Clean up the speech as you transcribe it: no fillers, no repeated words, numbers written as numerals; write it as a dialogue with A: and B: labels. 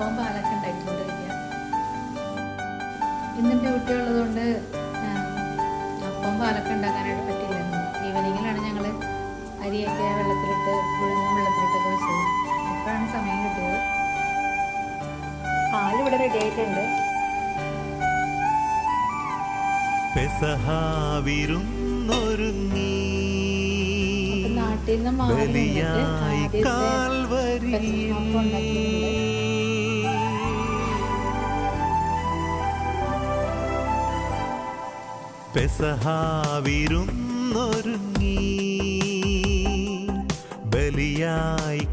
A: അപ്പവും പാലൊക്കെ ഉണ്ടാക്കിക്കൊണ്ടിരിക്കുക. ഇന്നിൻ്റെ കുട്ടിയുള്ളതുകൊണ്ട് അപ്പവും പാലൊക്കെ ഉണ്ടാക്കാനായിട്ട് പറ്റില്ലായിരുന്നു. ഈവനിങ്ങിലാണ് ഞങ്ങൾ അരിയൊക്കെ വെള്ളത്തിലിട്ടൊക്കെ വെച്ചത്. ഇപ്പോഴാണ് സമയം കിട്ടിയത്. പാലിവിടെ റെഡി ആയിട്ടുണ്ട്. നാട്ടിൽ നിന്ന് മാറി
B: പെസഹാവിരുന്നൊരുങ്ങി ബലിയായി